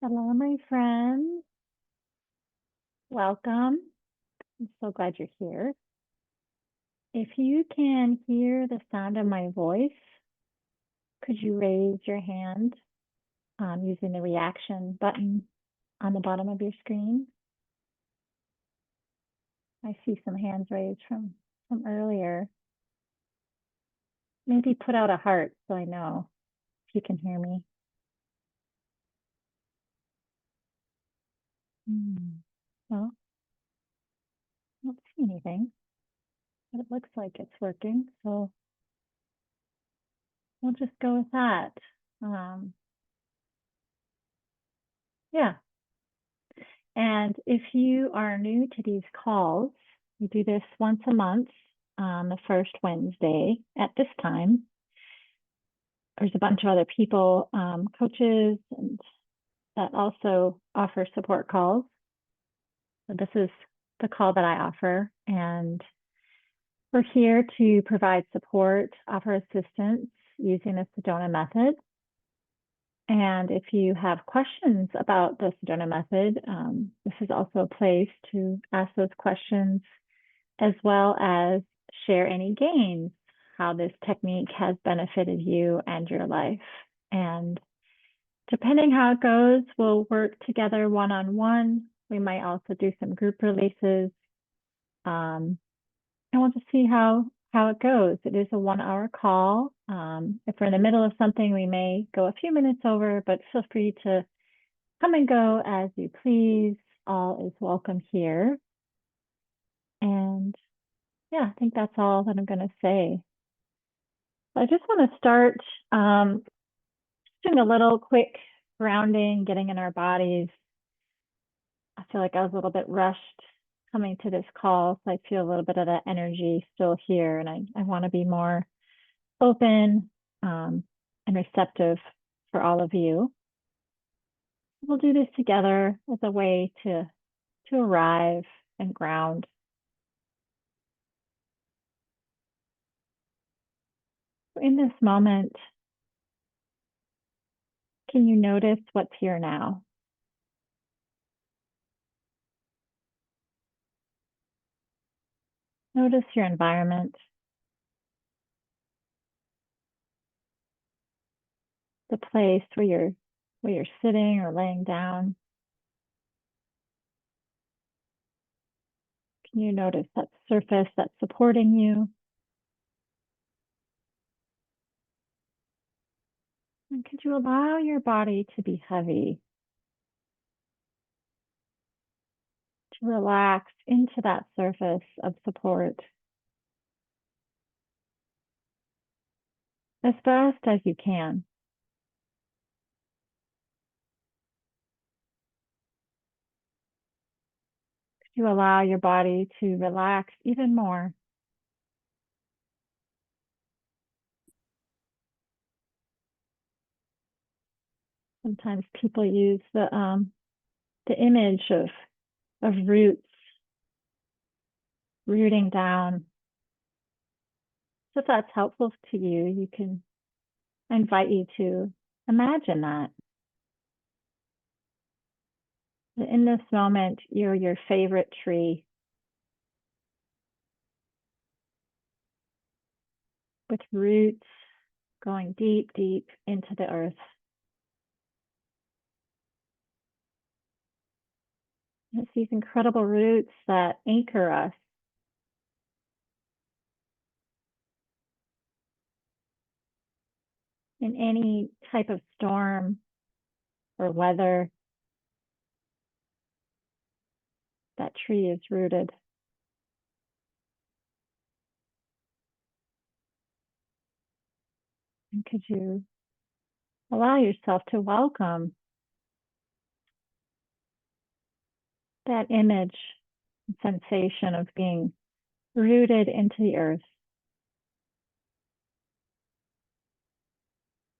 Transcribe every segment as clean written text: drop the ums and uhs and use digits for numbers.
Hello, my friends. Welcome. I'm so glad you're here. If you can hear the sound of my voice, could you raise your hand using the reaction button on the bottom of your screen? I see some hands raised from earlier. Maybe put out a heart so I know if you can hear me. Well, I don't see anything, but it looks like it's working. So we'll just go with that. Yeah. And if you are new to these calls, we do this once a month on the first Wednesday at this time. There's a bunch of other people, coaches, and that also offer support calls. So this is the call that I offer, and we're here to provide support, offer assistance using the Sedona method. And if you have questions about the Sedona method, this is also a place to ask those questions, as well as share any gains, how this technique has benefited you and your life. And depending how it goes, we'll work together one-on-one. We might also do some group releases. And we'll just see how it goes. It is a 1-hour call. If we're in the middle of something, we may go a few minutes over, but feel free to come and go as you please. All is welcome here. And yeah, I think that's all that I'm going to say. I just want to start doing a little quick grounding, getting in our bodies. I feel like I was a little bit rushed coming to this call, so I feel a little bit of that energy still here, and I want to be more open and receptive for all of you. We'll do this together as a way to arrive and ground. In this moment, can you notice what's here now? Notice your environment, the place where you're sitting or laying down. Can you notice that surface that's supporting you? And could you allow your body to be heavy? To relax into that surface of support as best as you can. Could you allow your body to relax even more? Sometimes people use the image of roots, rooting down. So if that's helpful to you, you can, I invite you to imagine that. In this moment, you're your favorite tree with roots going deep, deep into the earth. And it's these incredible roots that anchor us. In any type of storm or weather, that tree is rooted. And could you allow yourself to welcome that image and sensation of being rooted into the earth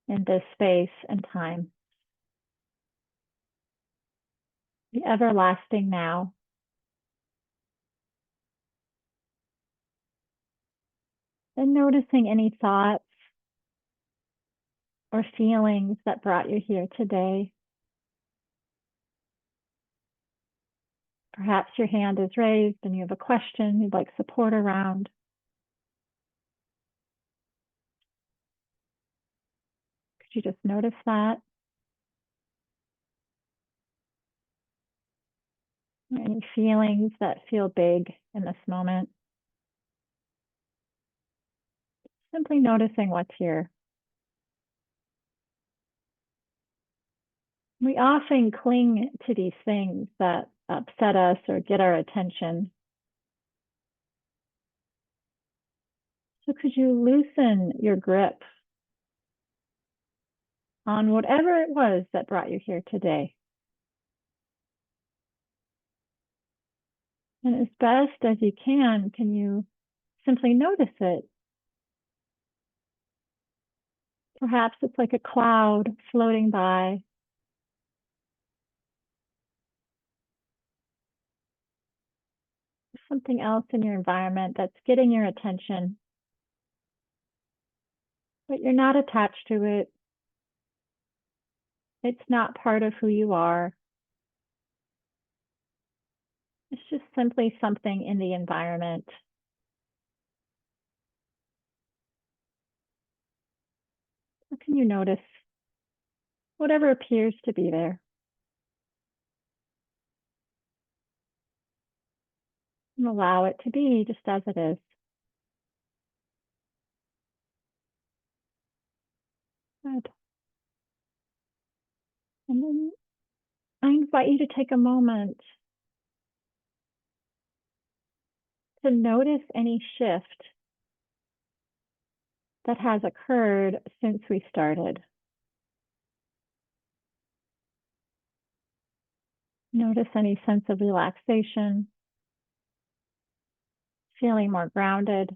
in this space and time? The everlasting now. And noticing any thoughts or feelings that brought you here today. Perhaps your hand is raised and you have a question you'd like support around. Could you just notice that? Any feelings that feel big in this moment? Simply noticing what's here. We often cling to these things that upset us or get our attention. So could you loosen your grip on whatever it was that brought you here today? And as best as you can you simply notice it? Perhaps it's like a cloud floating by. Something else in your environment that's getting your attention, but you're not attached to it. It's not part of who you are. It's just simply something in the environment. How can you notice whatever appears to be there? And allow it to be just as it is. Good. And then I invite you to take a moment to notice any shift that has occurred since we started. Notice any sense of relaxation, feeling more grounded,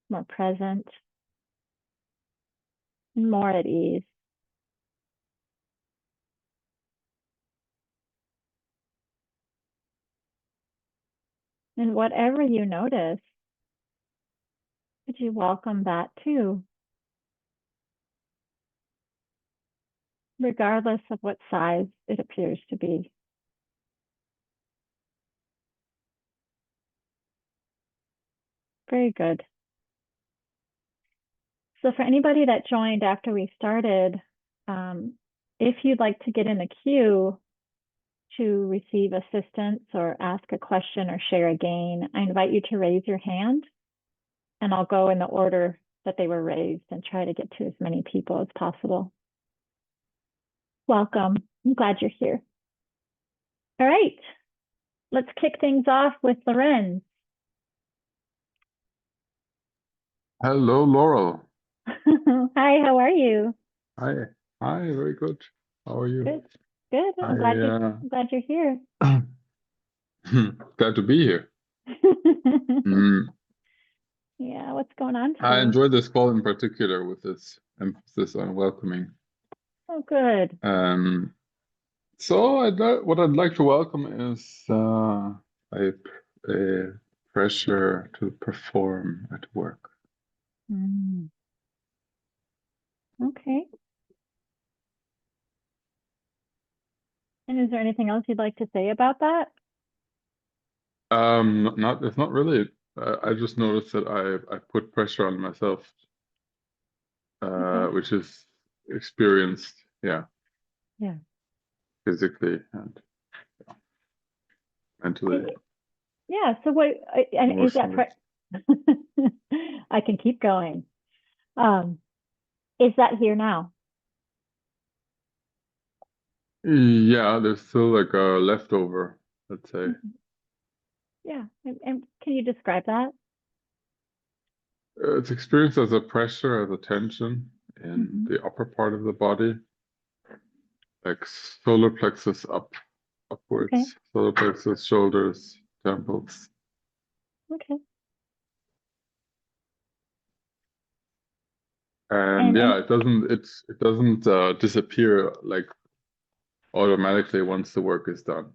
more present, and more at ease. And whatever you notice, could you welcome that too? Regardless of what size it appears to be. Very good. So for anybody that joined after we started, if you'd like to get in the queue to receive assistance or ask a question or share a gain, I invite you to raise your hand and I'll go in the order that they were raised and try to get to as many people as possible. Welcome. I'm glad you're here. All right, let's kick things off with Lorenz. Hello, Laurel. Hi, how are you? Hi. Hi, very good. How are you? Good. Good. I'm glad you're here. Glad to be here. Yeah, what's going on today? I enjoy this call in particular with this emphasis on welcoming. Oh, good. So what I'd like to welcome is a pressure to perform at work. Okay. And is there anything else you'd like to say about that? It's not really. I just noticed that I put pressure on myself, which is experienced, yeah, physically and mentally. Yeah. So what? And is that? I can keep going. Is that here now? Yeah, there's still like a leftover, let's say. Yeah. And can you describe that? It's experienced as a pressure, as a tension in the upper part of the body, like solar plexus upwards, Okay. solar plexus, shoulders, temples. Okay. And yeah, it doesn't disappear like automatically once the work is done.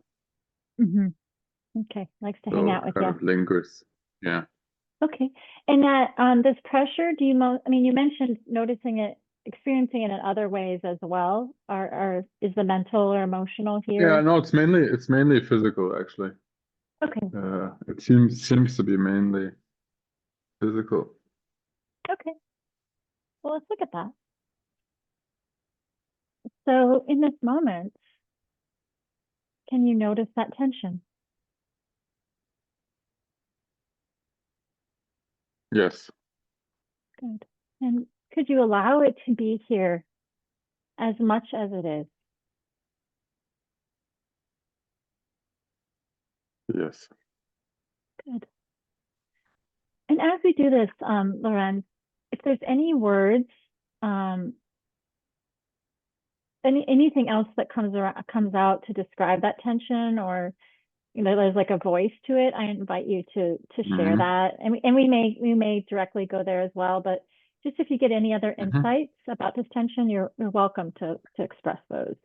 Okay, likes to hang out with you. Kind of lingers. Yeah. Okay, and that this pressure, do you I mean, you mentioned noticing it, experiencing it in other ways as well. Or is the mental or emotional here? Yeah, no, it's mainly physical actually. Okay, It seems to be mainly physical. okay. Well, let's look at that. So in this moment, can you notice that tension? Yes, Good. And could you allow it to be here as much as it is? yes. Good. And as we do this, Loren, if there's any words, um, anything else that comes out to describe that tension, or there's like a voice to it, I invite you to share Hmm. that, and we may directly go there as well. But just if you get any other Hmm. insights about this tension, you're welcome to express those.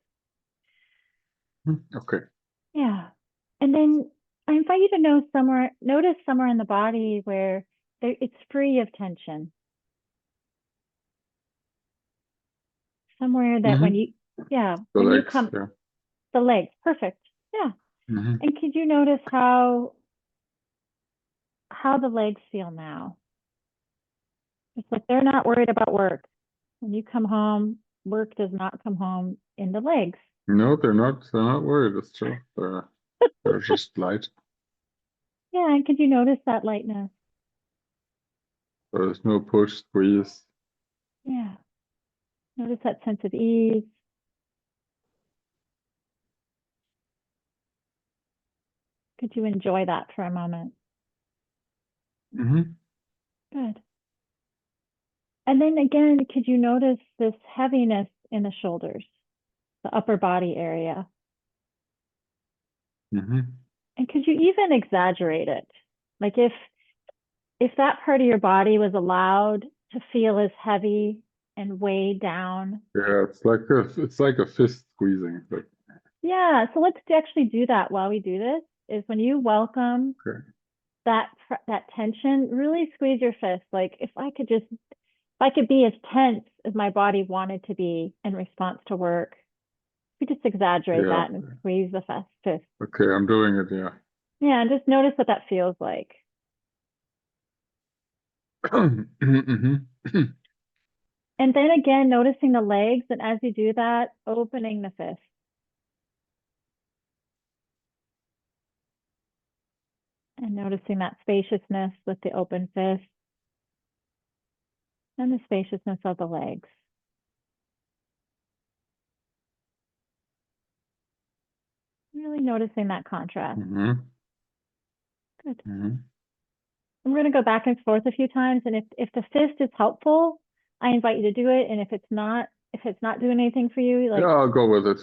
Okay. Yeah. And then I invite you to notice somewhere in the body where it's free of tension. Somewhere that Hmm. yeah, The when you legs, come, yeah. the legs, perfect. Yeah. Hmm. And could you notice how the legs feel now? It's like they're not worried about work. When you come home, work does not come home in the legs. No, they're not. They're not worried. It's true. They're just light. Yeah, and could you notice that lightness? There's no push, squeeze. Yeah. Notice that sense of ease. Could you enjoy that for a moment? Hmm. Good. And then again, could you notice this heaviness in the shoulders, the upper body area? Hmm. And could you even exaggerate it? Like if that part of your body was allowed to feel as heavy and weighed down. Yeah, it's like a fist squeezing, but Yeah, so let's actually do that while we do this, is when you welcome okay. that tension, really squeeze your fist. Like if I could be as tense as my body wanted to be in response to work, we just exaggerate Yeah. that and squeeze the fist. Okay, I'm doing it, yeah. Yeah, and just notice what that feels like. Hmm. And then again, noticing the legs, and as you do that, opening the fist. And noticing that spaciousness with the open fist and the spaciousness of the legs. Really noticing that contrast. Hmm. Good. Hmm. And we're going to go back and forth a few times. And if the fist is helpful, I invite you to do it. And if it's not doing anything for you, Yeah, like, I'll go with it.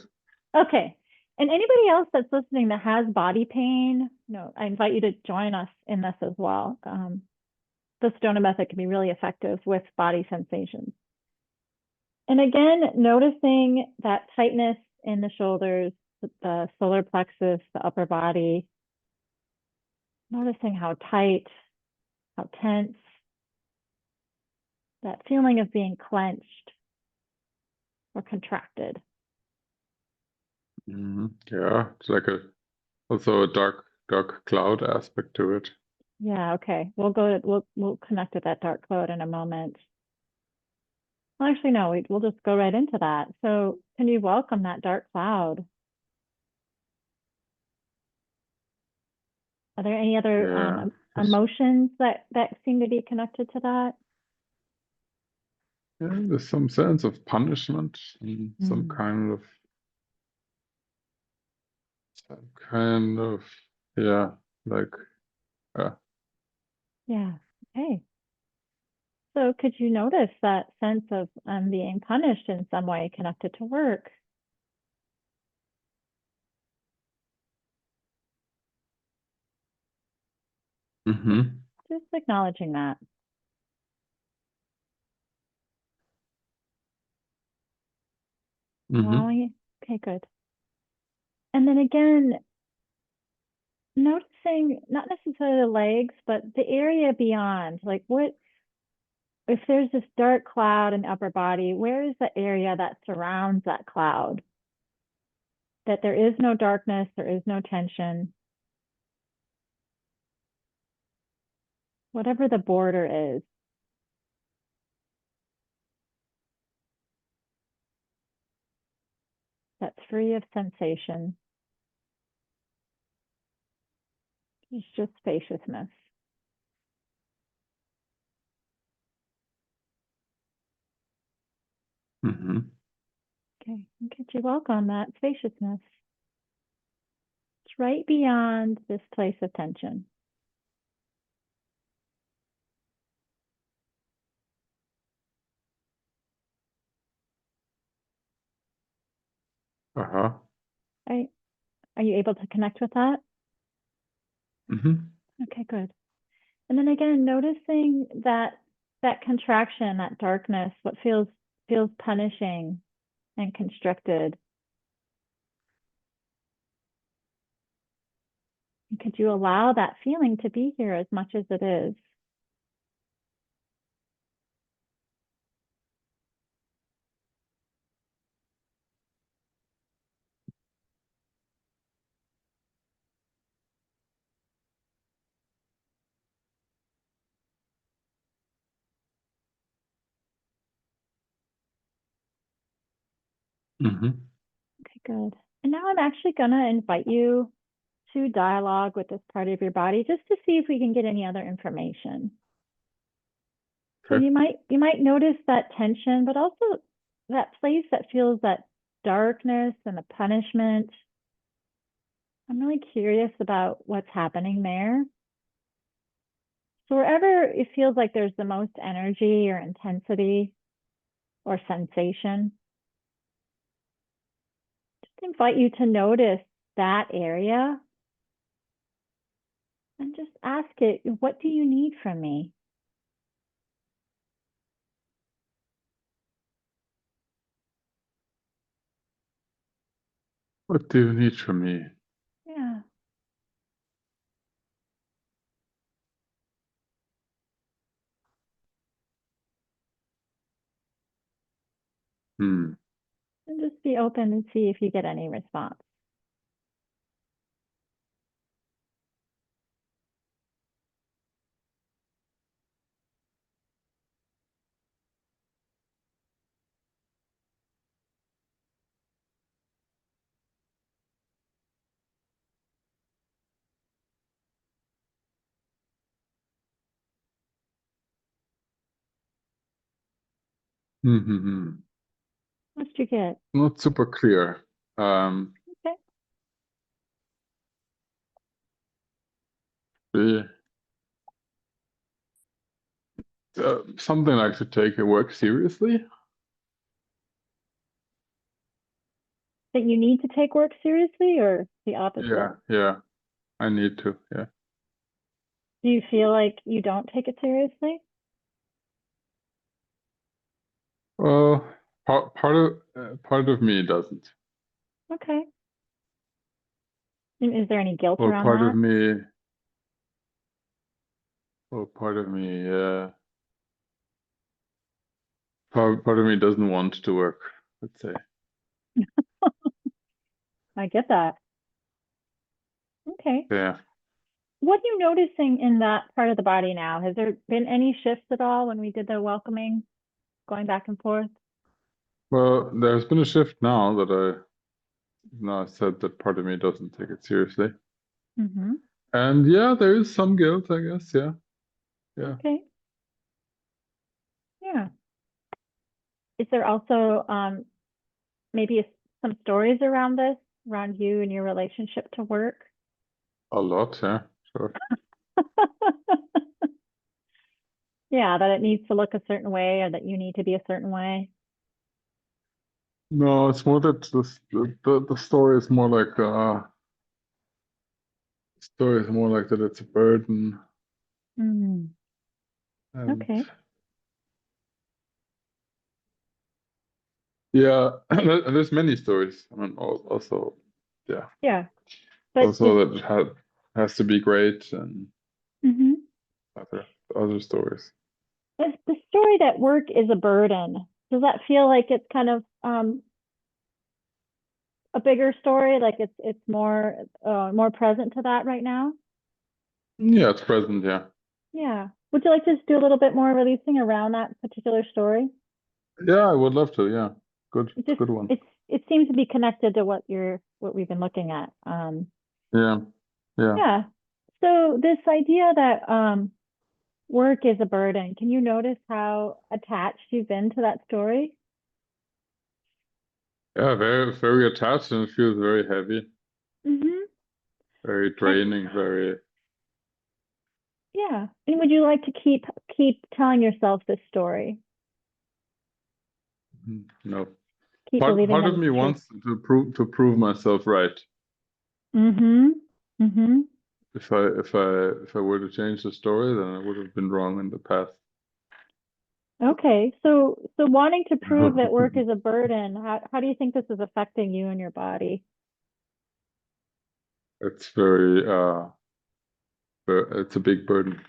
okay. And anybody else that's listening that has body pain, I invite you to join us in this as well. The Sedona method can be really effective with body sensations. And again, noticing that tightness in the shoulders, the solar plexus, the upper body, noticing how tight, how tense, that feeling of being clenched or contracted. Yeah, it's like also a dark cloud aspect to it. Yeah, okay. We'll connect with that dark cloud in a moment. Well, actually, no, we'll just go right into that. So can you welcome that dark cloud? Are there any other Yeah, emotions that seem to be connected to that? there's some sense of punishment, and Mm. some kind of, yeah, like, uh, Yeah. Okay. So could you notice that sense of being punished in some way connected to work? hmm. Just acknowledging that. Hmm. Allowing it. Okay, good. And then again, noticing not necessarily the legs, but the area beyond. Like what if there's this dark cloud in the upper body, where is the area that surrounds that cloud? That there is no darkness, there is no tension. whatever the border is. That's free of sensation. It's just spaciousness. Mm-hmm. Okay, and could you welcome that spaciousness? It's right beyond this place of tension. Uh-huh. Right? Are you able to connect with that? Mm-hmm. Okay, good. And then again, noticing that contraction, that darkness, what feels punishing and constricted. And could you allow that feeling to be here as much as it is? Mm-hmm. Okay, good. And now I'm actually going to invite you to dialogue with this part of your body just to see if we can get any other information. So Okay. you might notice that tension, but also that place that feels that darkness and the punishment. I'm really curious about what's happening there. So wherever it feels like there's the most energy or intensity or sensation, just invite you to notice that area and just ask it, what do you need from me? What do you need from me? Yeah. Hmm. And just be open and see if you get any response. Mm-hmm. What did you get? Not super clear. Um, Okay. the, something like to take your work seriously. That you need to take work seriously or the opposite? Yeah, I need to, yeah. Do you feel like you don't take it seriously? Well, part of me doesn't. Okay. And is there any guilt Or around part of that? me, or part of me doesn't want to work, let's say. I get that. Okay. Yeah. What are you noticing in that part of the body now? Has there been any shifts at all when we did the welcoming, going back and forth? Well, there's been a shift now that I said that part of me doesn't take it seriously. Mm-hmm. And yeah, there is some guilt, I guess. Yeah. Yeah. Okay. Yeah. Is there also maybe some stories around this, around you and your relationship to work? A lot, yeah. Sure. Yeah, that it needs to look a certain way or that you need to be a certain way. No, it's more that the story is more like that it's a burden Mm, and okay. yeah, and there's many stories. I mean, also, yeah, Yeah. But also that it has to be great and mhm. other stories. If the story that work is a burden, does that feel like it's kind of a bigger story? Like it's more present to that right now? Yeah, it's present. Yeah. Yeah. Would you like to just do a little bit more releasing around that particular story? Yeah, I would love to. Yeah, good, It just good one. it seems to be connected to what we've been looking at. Yeah, yeah. Yeah. So this idea that work is a burden, can you notice how attached you've been to that story? Yeah, very, very attached, and it feels very heavy, Mm-hmm. very And draining, very. yeah. And would you like to keep telling yourself this story? No. Keep believing Part that of it's me true. wants to prove myself right. Mm-hmm. Mm-hmm. If I were to change the story, then I would have been wrong in the past. Okay. So wanting to prove that work is a burden, how do you think this is affecting you and your body? It's very it's a big burden.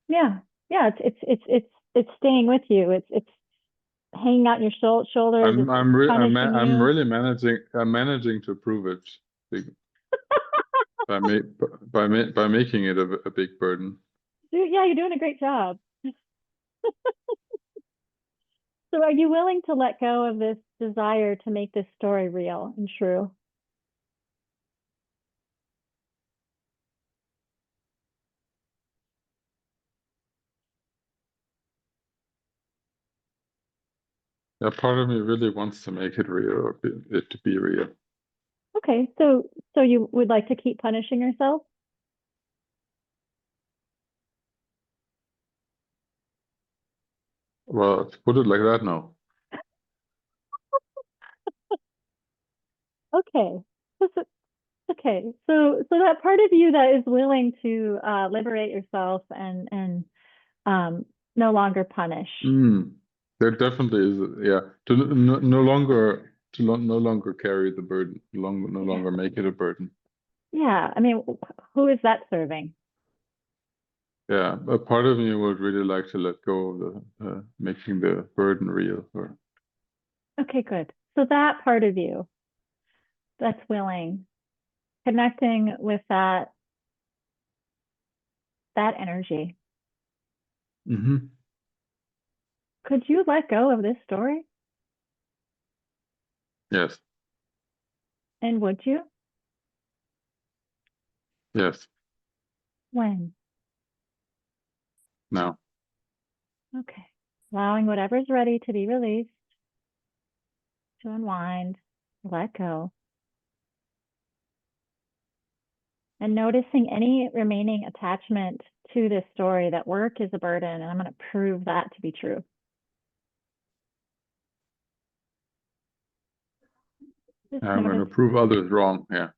Yeah. Yeah, it's staying with you. It's hanging out your shoulders, it's punishing I'm you. really managing to prove it big- by ma by making it a big burden. Yeah, you're doing a great job. So are you willing to let go of this desire to make this story real and true? Yeah, part of me really wants to make it real, or it to be real. Okay, so you would like to keep punishing yourself? Well, to put it like that, no. Okay. Okay. So that part of you that is willing to liberate yourself and um no longer punish. Mm, there definitely is, yeah, to no longer no longer carry the burden, no Yeah. longer make it a burden. Yeah. I mean, who is that serving? Yeah, a part of me would really like to let go of the making the burden real. Or Okay, good. So that part of you that's willing, connecting with that energy. hmm Could you let go of this story? yes, And would you? yes, When? now, Okay. Allowing whatever's ready to be released, to unwind, let go. And noticing any remaining attachment to this story that work is a burden, and I'm going to prove that to be true. Just I'm going notice. to prove others wrong. Yeah.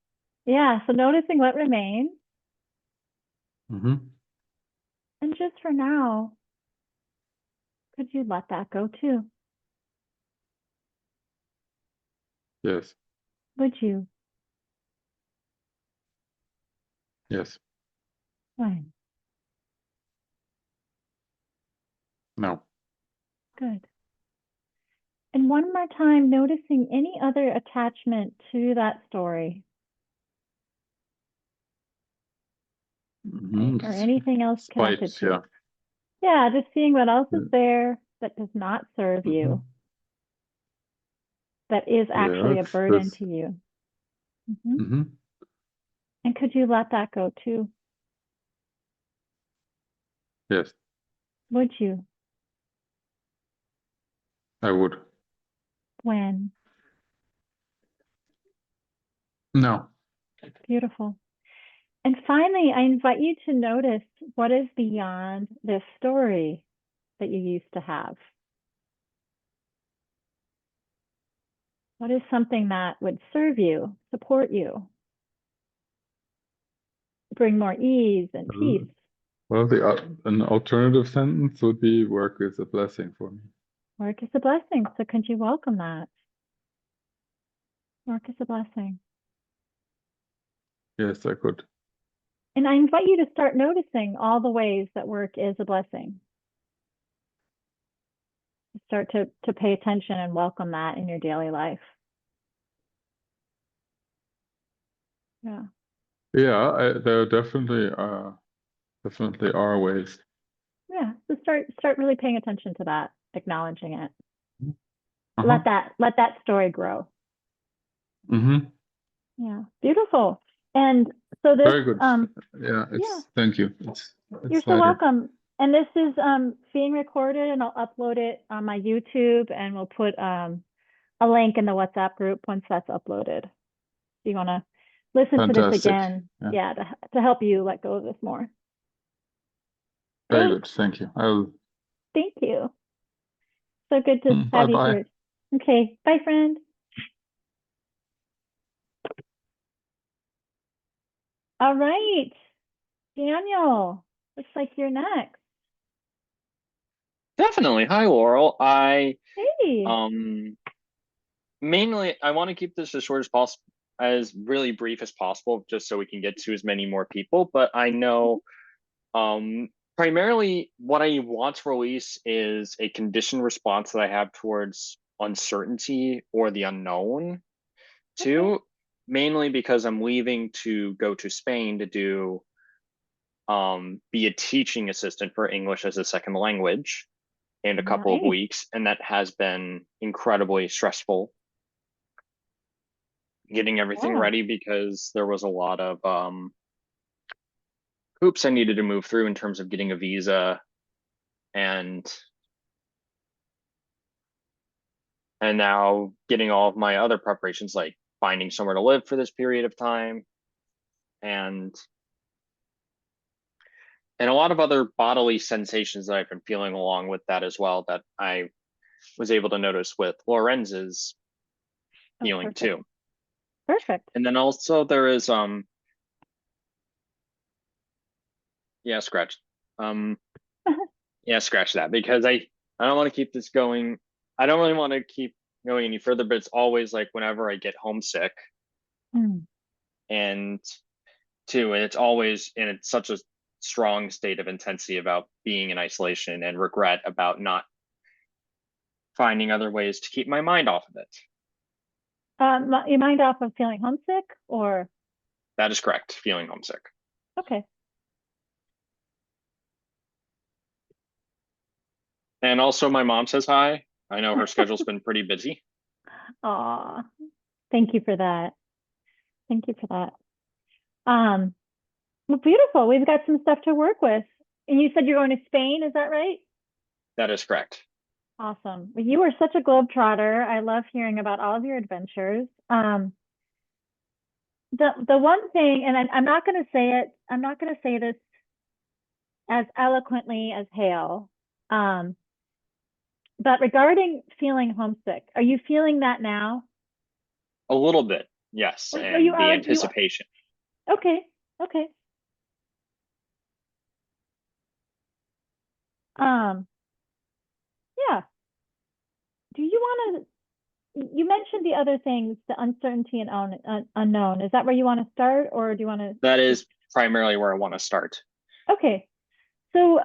Yeah, so noticing what remains. hmm And just for now, could you let that go too? Yes, Would you? yes, When? no. Good. And one more time, noticing any other attachment to that story, right? hmm Or anything else connected Spite. to it. Yeah. Yeah, just seeing what else is Yeah. there that does not serve you, hmm that is Yeah. actually a It's burden this. to you. Hmm. hmm And could you let that go too? Yes, Would you? I would. When? No. Beautiful. And finally, I invite you to notice what is beyond this story that you used to have. What is something that would serve you, support you, bring more ease and peace? Well, the an alternative sentence would be work is a blessing for me. Work is a blessing. So could you welcome that? Work is a blessing. Yes, I could. And I invite you to start noticing all the ways that work is a blessing. Start to pay attention and welcome that in your daily life. Yeah. Yeah, there definitely are ways. Yeah. So start really paying attention to that, acknowledging it. Uh-huh. Let that story grow. Mm-hmm. Yeah. Beautiful. And so this, Very good. Yeah, yeah, thank you. you're It's so lighter. welcome. And this is being recorded, and I'll upload it on my YouTube, and we'll put a link in the WhatsApp group once that's uploaded. If you want to listen to this Fantastic. again, Yeah, yeah, to help you let go of this more. very Thanks. good. Thank you. I'll Thank you. So good to bye have you bye. here. Okay. Bye, friend. All right. Daniel, looks like you're next. Definitely. Hi, Laurel. Hey. Um mainly I want to keep this as short as possible, as really brief as possible, just so we can get to as many more people. But I know primarily what I want to release is a conditioned response that I have towards uncertainty or the unknown Okay. too, mainly because I'm leaving to go to Spain to do be a teaching assistant for English as a second language in a couple of Nice. weeks, and that has been incredibly stressful getting everything Yeah. ready because there was a lot of hoops I needed to move through in terms of getting a visa and now getting all of my other preparations, like finding somewhere to live for this period of time, and a lot of other bodily sensations that I've been feeling along with that as well, that I was able to notice with Lorenz's Oh, feeling perfect. too. Perfect. And then also there is yeah, scratch. Um yeah, scratch that, because I don't want to keep this going. I don't really want to keep going any further, but it's always like whenever I get homesick, Mm. and and it's always in such a strong state of intensity about being in isolation and regret about not finding other ways to keep my mind off of it. You mind off of feeling homesick or That is correct, feeling homesick. okay. And also my mom says hi. I know her schedule's been pretty busy. Aw, thank you for that. Thank you for that. Um, well, beautiful. We've got some stuff to work with. And you said you're going to Spain, is that right? That is correct. Awesome. Well, you are such a globetrotter. I love hearing about all of your adventures. The one thing, and I'm not going to say it, I'm not going to say this as eloquently as Hale. Um, but regarding feeling homesick, are you feeling that now? A little bit, yes, Or you and the are you anticipation. okay, okay. Um, yeah. Do you want to you mentioned the other things, the uncertainty and unknown. Is that where you want to start, or do you want to That just is primarily where I want to start. okay? So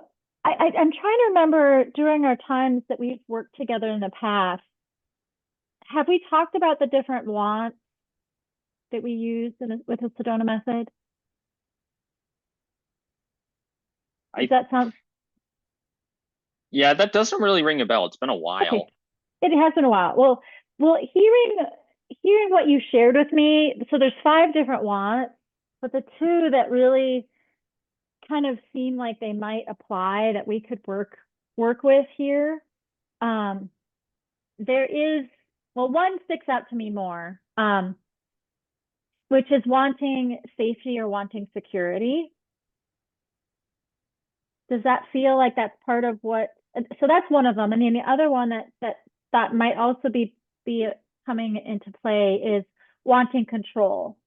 I'm trying to remember during our times that we've worked together in the past, have we talked about the different wants that we use with the Sedona method? Does I that sound Yeah, that doesn't really ring a bell. It's been a okay? while. It has been a while. Well, hearing what you shared with me, so there's 5 different wants, but the two that really kind of seem like they might apply that we could work with here. Um, there is one sticks out to me more, which is wanting safety or wanting security. Does that feel like that's part of what? So that's one of them, and then the other one that might also be coming into play is wanting control.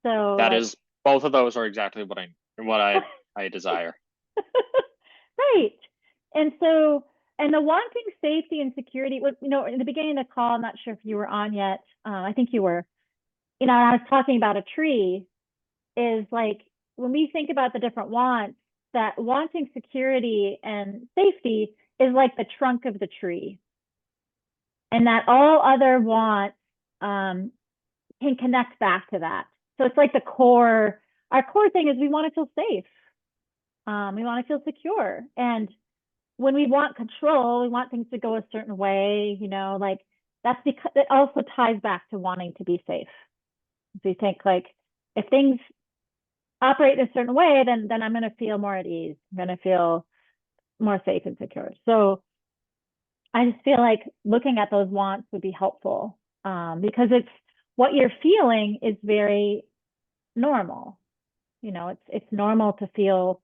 So That like is Both of those are exactly what I desire. right. And so, and the wanting safety and security, in the beginning of the call, I'm not sure if you were on yet. I think you were. I was talking about a tree is like when we think about the different wants, that wanting security and safety is like the trunk of the tree, and that all other wants can connect back to that. So it's like the core. Our core thing is we want to feel safe. We want to feel secure, and when we want control, we want things to go a certain way, you know, like that's because it also ties back to wanting to be safe. So you think like if things operate in a certain way, then I'm going to feel more at ease. I'm going to feel more safe and secure. So I just feel like looking at those wants would be helpful, because it's what you're feeling is very normal. You know, it's normal to feel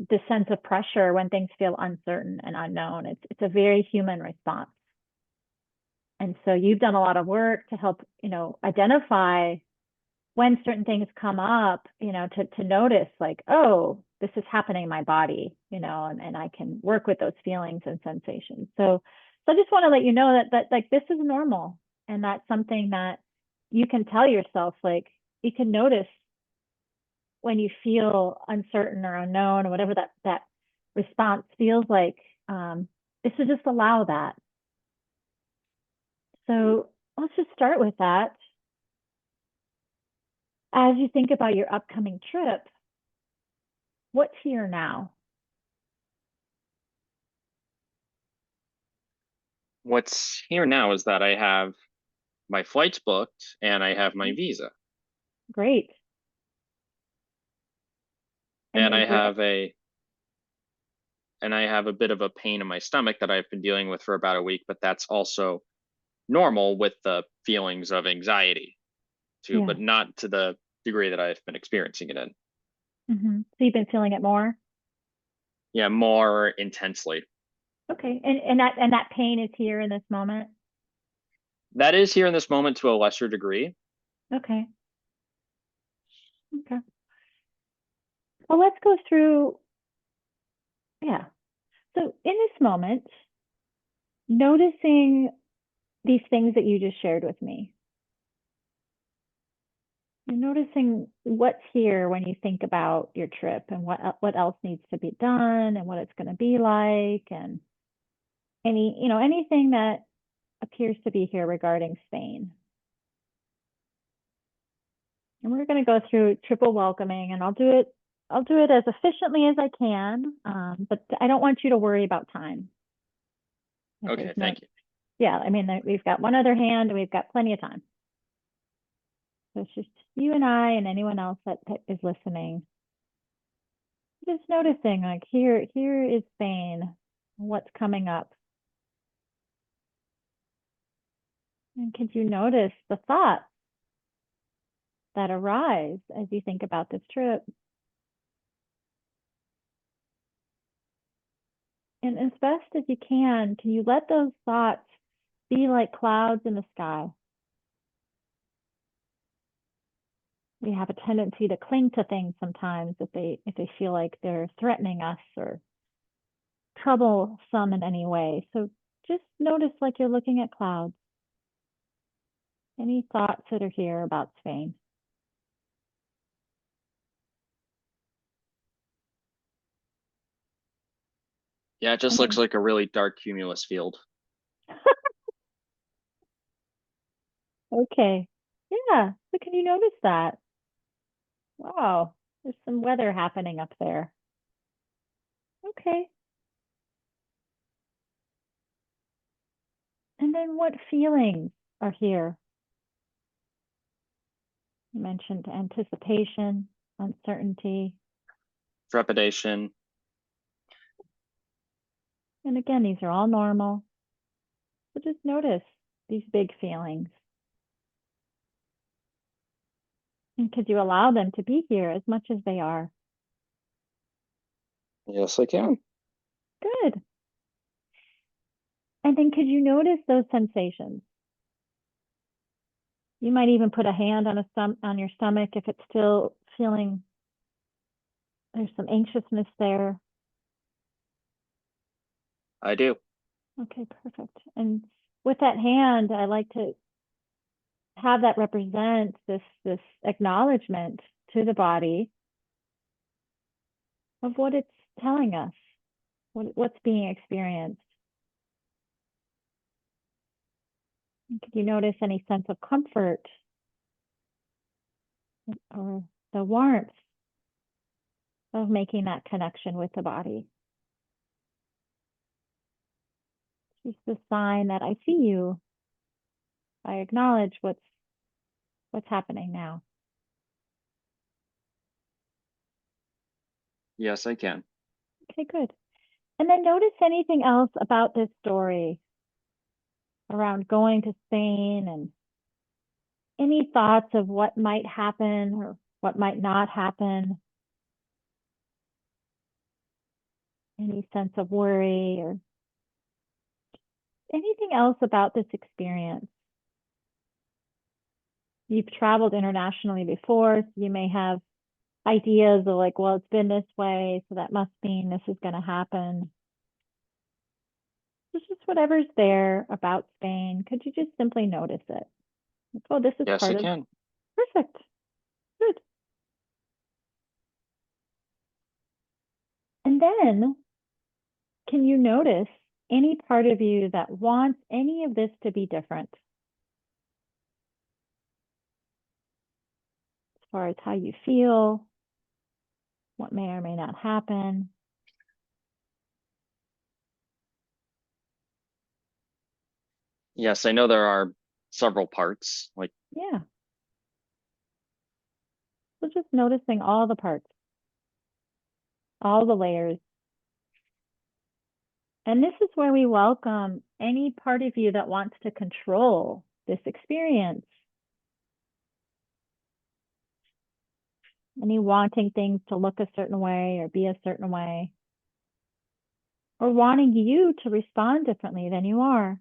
this sense of pressure when things feel uncertain and unknown. It's a very human response. And so you've done a lot of work to help, you know, identify when certain things come up, you know, to notice like, oh, this is happening in my body, you know, and I can work with those feelings and sensations. So I just want to let you know that like this is normal, and that's something that you can tell yourself, like you can notice when you feel uncertain or unknown or whatever that response feels like. Is to just allow that. So let's just start with that. As you think about your upcoming trip, what's here now? What's here now is that I have my flights booked and I have my visa. Great. And I regret- have a bit of a pain in my stomach that I've been dealing with for about a week, but that's also normal with the feelings of anxiety too, Yeah. but not to the degree that I've been experiencing it in. So you've been feeling it more? Yeah, more intensely. Okay. And that pain is here in this moment? That is here in this moment to a lesser degree. Okay. Okay. Well, let's go through. Yeah. So in this moment, noticing these things that you just shared with me, you're noticing what's here when you think about your trip and what else needs to be done and what it's going to be like, and anything that appears to be here regarding Spain. And we're going to go through triple welcoming, and I'll do it as efficiently as I can, but I don't want you to worry about time. Okay, thank you. Yeah, I mean, we've got one other hand and we've got plenty of time. So it's just you and I and anyone else that is listening. Just noticing, like, here is Spain, what's coming up. And could you notice the thoughts that arise as you think about this trip? And as best as you can you let those thoughts be like clouds in the sky? We have a tendency to cling to things sometimes if they feel like they're threatening us or troublesome in any way. So just notice like you're looking at clouds. Any thoughts that are here about Spain? Yeah, it just looks like a really dark cumulus field. Okay. Yeah. So can you notice that? Wow. There's some weather happening up there. Okay. And then what feelings are here? You mentioned anticipation, uncertainty. Trepidation. And again, these are all normal. So just notice these big feelings. And could you allow them to be here as much as they are? Yes, I can. Good. And then could you notice those sensations? You might even put a hand on your stomach if it's still feeling there's some anxiousness there. I do. Okay, perfect. And with that hand, I like to have that represent this acknowledgement to the body of what it's telling us, what's being experienced. And could you notice any sense of comfort or the warmth of making that connection with the body? Just a sign that I see you. I acknowledge what's happening now. Yes, I can. Okay, good. And then notice anything else about this story around going to Spain, and any thoughts of what might happen or what might not happen. Any sense of worry or anything else about this experience. You've traveled internationally before, so you may have ideas of like, well, it's been this way, so that must mean this is going to happen. It's just whatever's there about Spain. Could you just simply notice it? Like, oh, this is Yes, part I of. can. Perfect. Good. And then, can you notice any part of you that wants any of this to be different? As far as how you feel, what may or may not happen. Yes, I know there are several parts. Like, Yeah. So just noticing all the parts, all the layers. And this is where we welcome any part of you that wants to control this experience. Any wanting things to look a certain way or be a certain way. Or wanting you to respond differently than you are.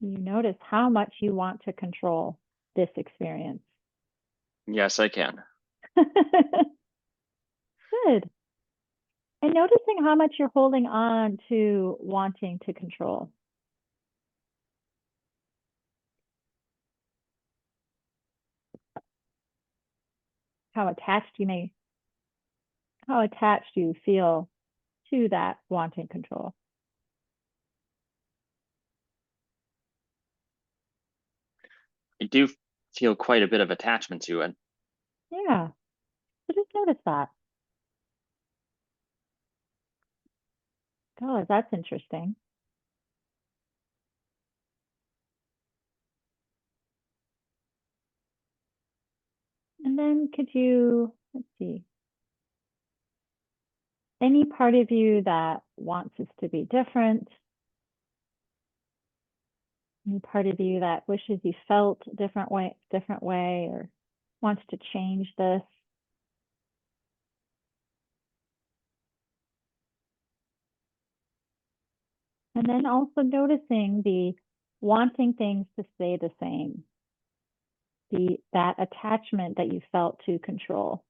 You notice how much you want to control this experience. yes, I can. Good. And noticing how much you're holding on to wanting to control. How attached you feel to that wanting control. I do feel quite a bit of attachment to it. Yeah. So just notice that. Oh, that's interesting. And then could you, let's see, any part of you that wants this to be different? Any part of you that wishes you felt a different way, or wants to change this? And then also noticing the wanting things to stay the same, that attachment that you felt to control.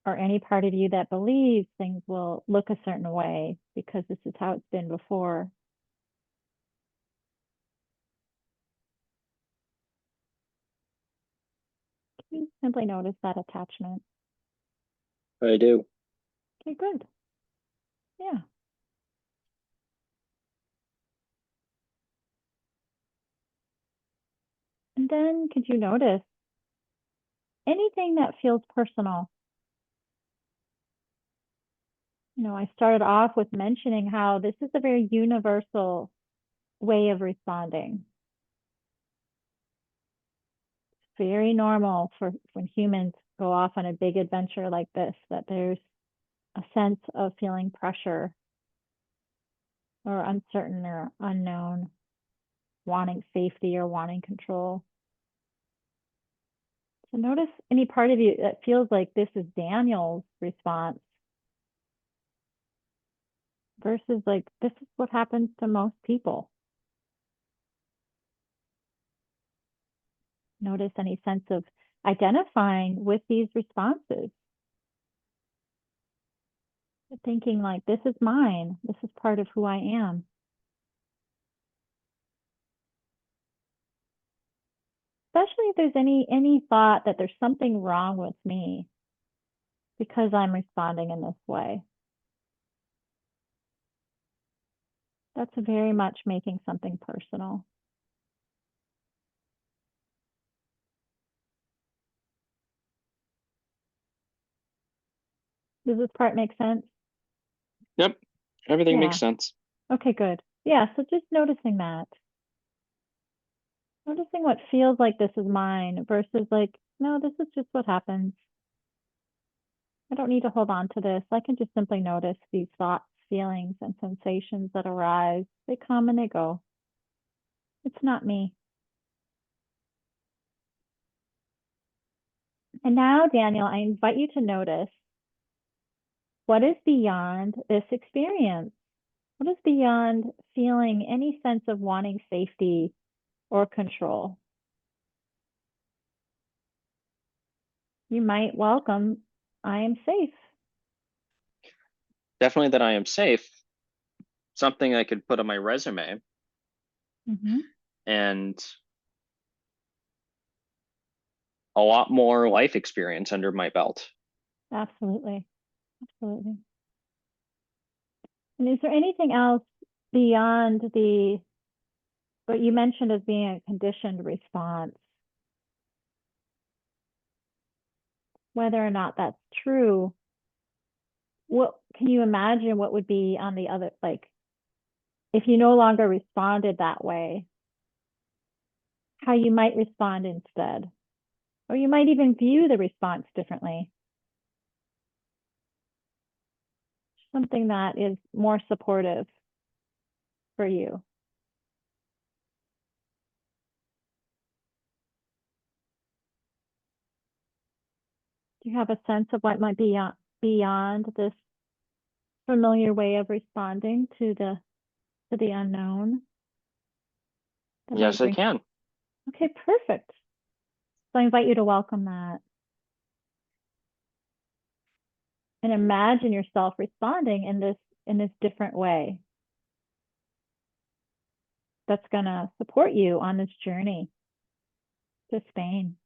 Or any part of you that believes things will look a certain way because this is how it's been before. You simply notice that attachment. I do. Okay, good. Yeah. And then could you notice anything that feels personal? You know, I started off with mentioning how this is a very universal way of responding. It's very normal for when humans go off on a big adventure like this, that there's a sense of feeling pressure or uncertain or unknown, wanting safety or wanting control. So notice any part of you that feels like this is Daniel's response versus like, this is what happens to most people. Notice any sense of identifying with these responses. Thinking like, this is mine. This is part of who I am. Especially if there's any thought that there's something wrong with me because I'm responding in this way. That's very much making something personal. Does this part make sense? Yep. Everything Yeah. makes sense. Okay, good. Yeah, so just noticing that. Noticing what feels like this is mine versus like, no, this is just what happens. I don't need to hold on to this. I can just simply notice these thoughts, feelings, and sensations that arise. They come and they go. It's not me. And now, Daniel, I invite you to notice what is beyond this experience. What is beyond feeling any sense of wanting safety or control? You might welcome, I am safe. Definitely that I am safe. Something I could put on my resume and a lot more life experience under my belt. Absolutely. Absolutely. And is there anything else beyond what you mentioned as being a conditioned response? Whether or not that's true, what can you imagine what would be on the other, like, if you no longer responded that way, how you might respond instead? Or you might even view the response differently. Something that is more supportive for you. Do you have a sense of what might be beyond this familiar way of responding to the unknown? Yes, I can. Okay, perfect. So I invite you to welcome that. And imagine yourself responding in this different way. That's gonna support you on this journey to Spain.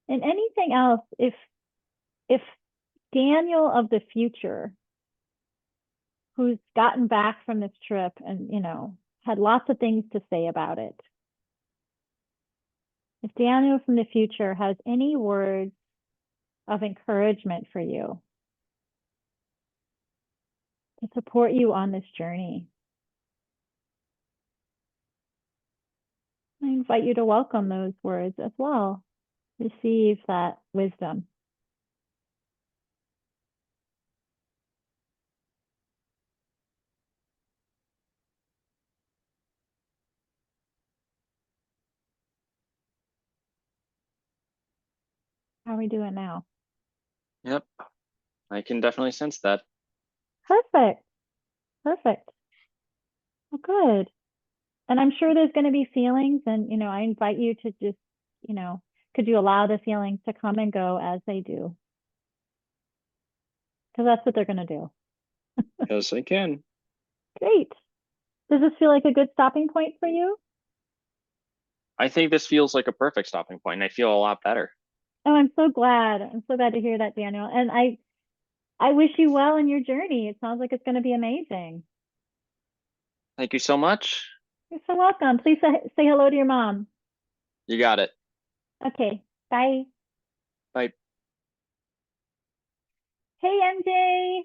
And anything else, if Daniel of the future, who's gotten back from this trip and, had lots of things to say about it, if Daniel from the future has any words of encouragement for you to support you on this journey, I invite you to welcome those words as well. Receive that wisdom. How are we doing now? Yep. I can definitely sense that. Perfect. Perfect. Well, good. And I'm sure there's going to be feelings, and I invite you to just, could you allow the feelings to come and go as they do? Because that's what they're going to do. Yes, I can. Great. Does this feel like a good stopping point for you? I think this feels like a perfect stopping point, and I feel a lot better. Oh, I'm so glad. I'm so glad to hear that, Daniel. And I wish you well in your journey. It sounds like it's going to be amazing. Thank you so much. You're so welcome. Please say hello to your mom. You got it. Okay. Bye. Bye. Hey, MJ.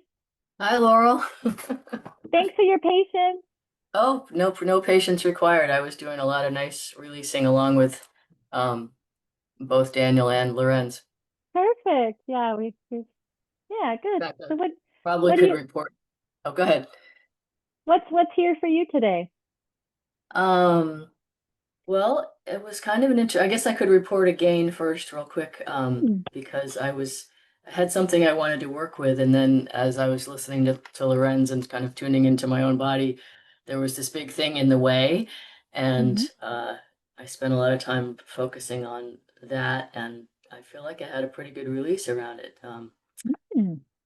Hi, Laurel. Thanks for your patience. Oh, no patience required. I was doing a lot of nice releasing along with both Daniel and Lorenz. Perfect. Yeah, yeah, good. Back So up. Probably what could report. Oh, go ahead. what's here for you today? Well, it was kind of I guess I could report again first real quick, because I had something I wanted to work with, and then as I was listening to Lorenz and kind of tuning into my own body, there was this big thing in the way, and I spent a lot of time focusing on that, and I feel like I had a pretty good release around it.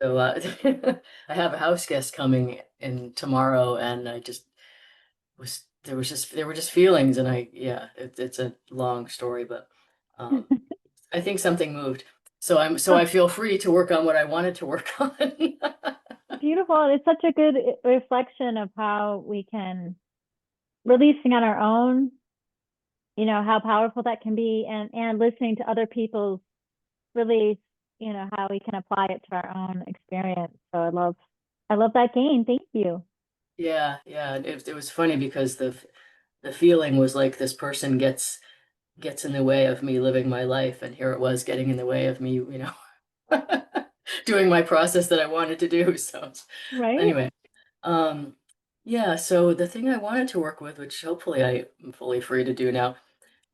So I have a house guest coming in tomorrow, and I just there were just feelings, and it's a long story, but I think something moved. So I feel free to work on what I wanted to work on. Beautiful. It's such a good reflection of how we can, releasing on our own, you know, how powerful that can be, and listening to other people's really, you know, how we can apply it to our own experience. So I love that gain. Thank you. Yeah, yeah. And it was funny because the feeling was like this person gets in the way of me living my life, and here it was getting in the way of me, doing my process that I wanted to do. So Right? anyway, yeah. So the thing I wanted to work with, which hopefully I am fully free to do now,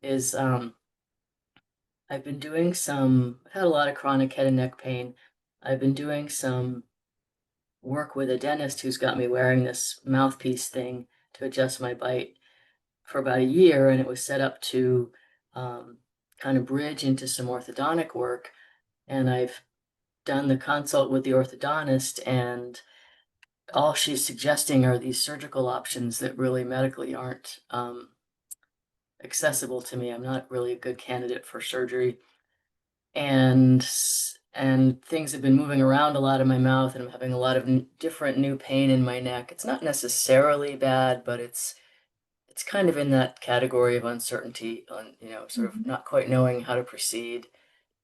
is I've been doing I've had a lot of chronic head and neck pain. I've been doing some work with a dentist who's got me wearing this mouthpiece thing to adjust my bite for about a year, and it was set up to um, kind of bridge into some orthodontic work. And I've done the consult with the orthodontist, and all she's suggesting are these surgical options that really medically aren't accessible to me. I'm not really a good candidate for surgery, and things have been moving around a lot in my mouth, and I'm having a lot of different new pain in my neck. It's not necessarily bad, but it's kind of in that category of uncertainty on, sort of Mhm. not quite knowing how to proceed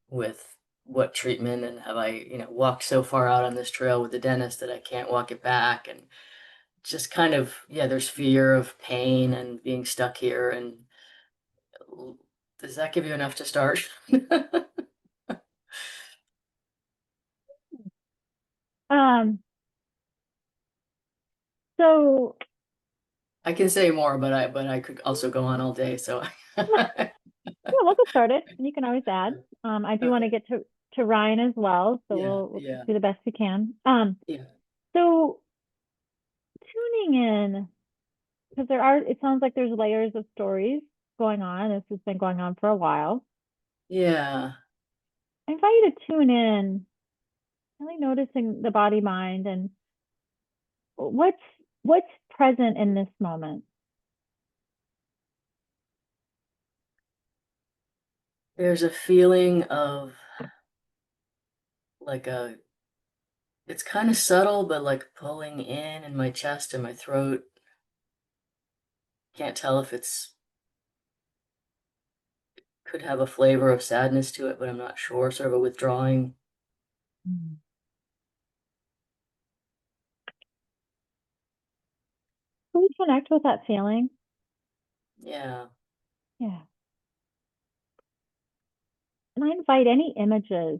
with what treatment, and have I, walked so far out on this trail with the dentist that I can't walk it back, and just kind of, yeah, there's fear of pain and being stuck here. And does that give you enough to start? Um, so I can say more, but I could also go on all day. So yeah, we'll get started. You can always add. I do want to okay. get to Ryan as well, so Yeah, we'll yeah, do the best we can. yeah, So tuning in, because it sounds like there's layers of stories going on. This has been going on for a while. yeah. I invite you to tune in, really noticing the body mind and what's present in this moment. There's a feeling of like it's kind of subtle, but like pulling in my chest and my throat. Can't tell if could have a flavor of sadness to it, but I'm not sure. Sort of a withdrawing. Mm. Can we connect with that feeling? Yeah. Yeah. And I invite any images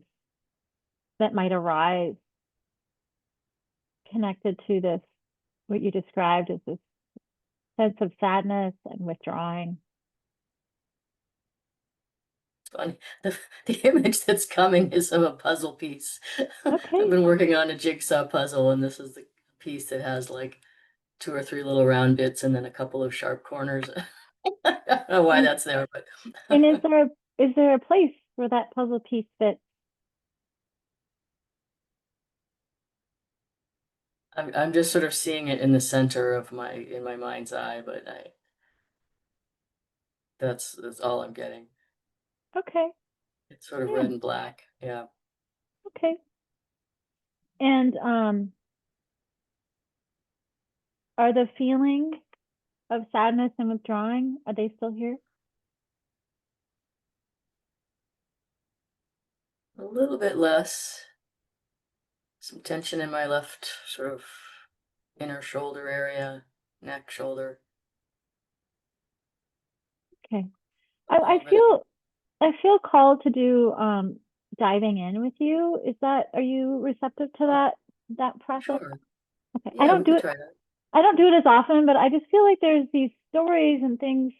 that might arise connected to this, what you described as this sense of sadness and withdrawing. It's funny. The image that's coming is of a puzzle piece. Okay. I've been working on a jigsaw puzzle, and this is the piece that has like 2 or 3 little round bits and then a couple of sharp corners. I don't know why And that's there, but is there a place where that puzzle piece fits? I'm just sort of seeing it in the center of in my mind's eye, but that's all I'm getting. Okay. It's sort of Yeah. red and black. Yeah. Okay. And are the feeling of sadness and withdrawing, are they still here? A little bit less. Some tension in my left sort of inner shoulder area, neck, shoulder. Okay. A I little bit. feel called to do diving in with you. Are you receptive to Oh, that process? sure. Okay. Yeah, we could try that. I don't do it as often, but I just feel like there's these stories and things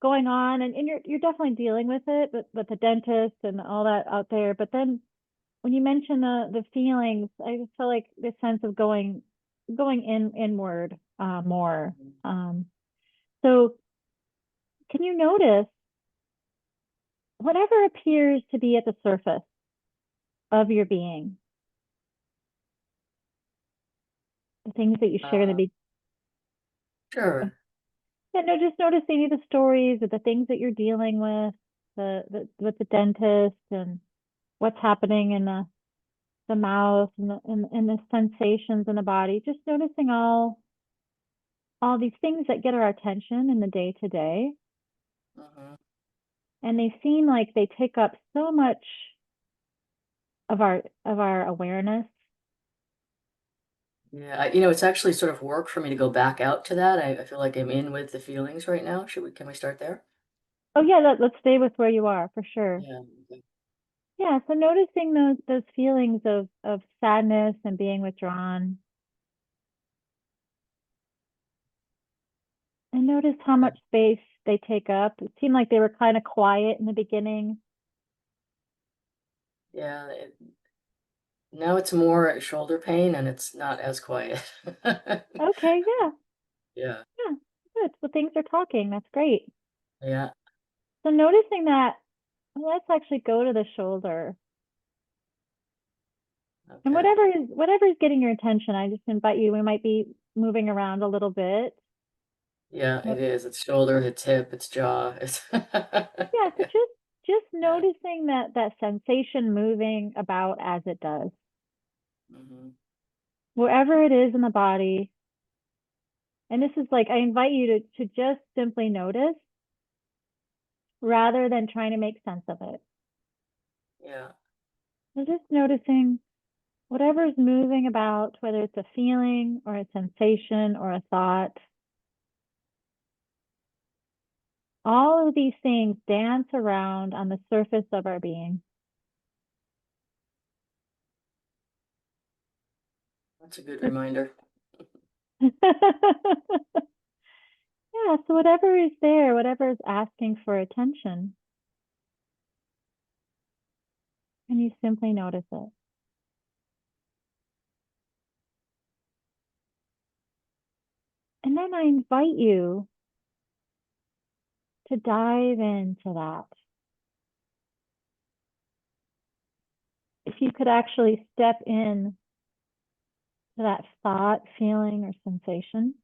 going on, and you're definitely dealing with it, but with the dentist and all that out there. But then when you mention the feelings, I just feel like this sense of going inward more. So can you notice whatever appears to be at the surface of your being, the things that you share in the Uh, sure. yeah, no, just notice any of the stories or the things that you're dealing with, with the dentist and what's happening in the mouth and the sensations in the body. Just noticing all these things that get our attention in the day to day. Mhm. And they seem like they take up so much of our awareness. Yeah, it's actually sort of work for me to go back out to that. I feel like I'm in with the feelings right now. Can we start there? Oh yeah, let's stay with where you are for sure. Yeah. Okay. Yeah, so noticing those feelings of sadness and being withdrawn. And notice how Yeah. much space they take up. It seemed like they were kind of quiet in the beginning. Yeah, now it's more shoulder pain and it's not as quiet. Okay, yeah, Yeah, yeah, good. Well, things are talking. That's great. yeah, So noticing that, well, let's actually go to the shoulder. And okay. whatever is getting your attention, I just invite you. We might be moving around a little bit. Yeah, it What- is. It's shoulder, it's hip, it's jaw. It's Yeah, so just yeah. noticing that sensation moving about as it does. Mhm. Wherever it is in the body. And this is like I invite you to just simply notice rather than trying to make sense of it. Yeah. So just noticing whatever's moving about, whether it's a feeling or a sensation or a thought. All of these things dance around on the surface of our being. That's a good reminder. Yeah, so whatever is there, whatever is asking for attention, and you simply notice it. And then I invite you to dive into that. If you could actually step in to that thought, feeling, or sensation,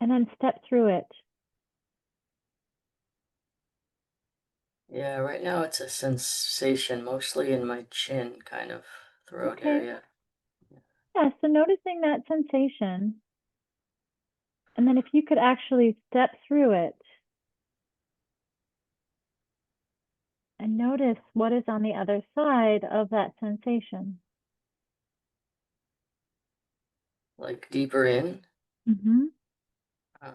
and then step through it. Yeah, right now it's a sensation mostly in my chin, kind of throat Okay. area. Yeah, so noticing that sensation, and then if you could actually step through it and notice what is on the other side of that sensation. Like deeper in. Mm-hmm. Uh,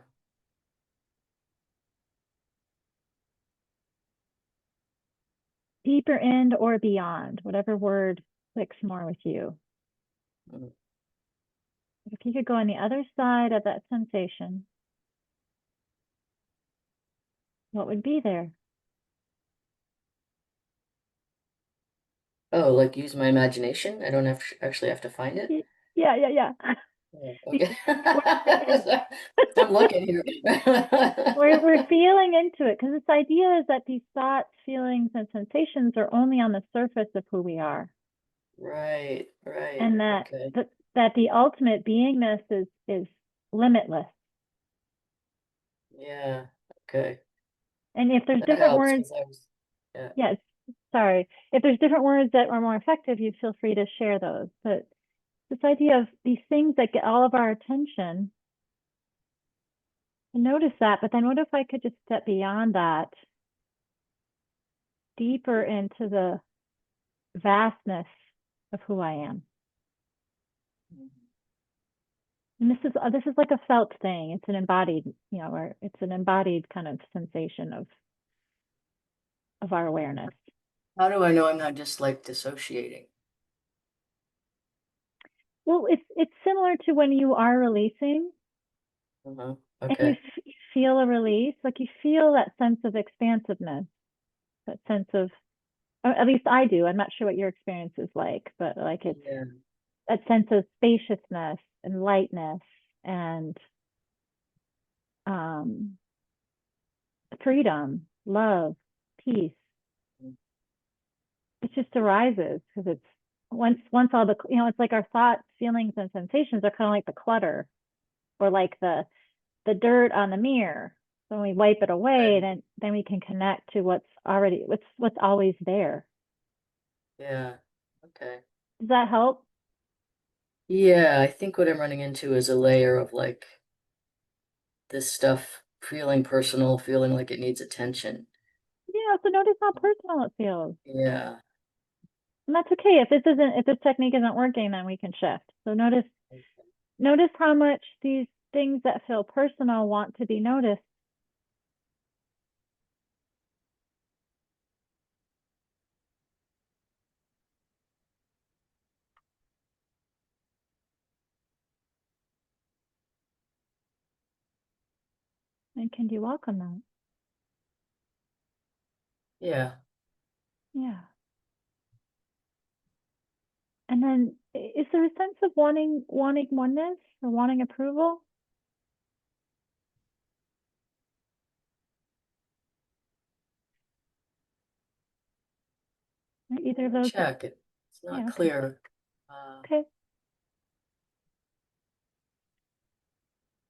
Deeper in or beyond, whatever word clicks more with you. mm. If you could go on the other side of that sensation, what would be there? Oh, like use my imagination? I don't actually have to find it? Yeah, yeah, yeah. Oh, Because okay. we're, I'm looking here. we're feeling into it because this idea is that these thoughts, feelings, and sensations are only on the surface of who we are, Right, right. and Okay. that the ultimate beingness is limitless. Yeah, okay. And if there's That different helps words, because I was, yeah. yes, sorry, if there's different words that are more effective, you feel free to share those. But this idea of these things that get all of our attention, and notice that, but then what if I could just step beyond that, deeper into the vastness of who I am? And this is like a felt thing. It's an embodied, or it's an embodied kind of sensation of our awareness. How do I know I'm not just like dissociating? Well, it's similar to when you are releasing Uh-huh. and you Okay. feel a release, like you feel that sense of expansiveness, that sense of, at least I do. I'm not sure what your experience is like, but like it's Yeah. that sense of spaciousness and lightness and um, freedom, love, peace. It just arises because it's once all the it's like our thoughts, feelings, and sensations are kind of like the clutter or like the dirt on the mirror. So when we wipe it away, Right. then we can connect to what's always there. Yeah. Okay. Does that help? Yeah, I think what I'm running into is a layer of like this stuff feeling personal, feeling like it needs attention. Yeah, so notice how personal it feels. Yeah. And that's okay. If this technique isn't working, then we can shift. So notice how much these things that feel personal want to be noticed. And can you welcome that? Yeah. Yeah. And then is there a sense of wanting oneness or wanting approval? Either of those? Check. It's not Yeah, okay. clear. Okay.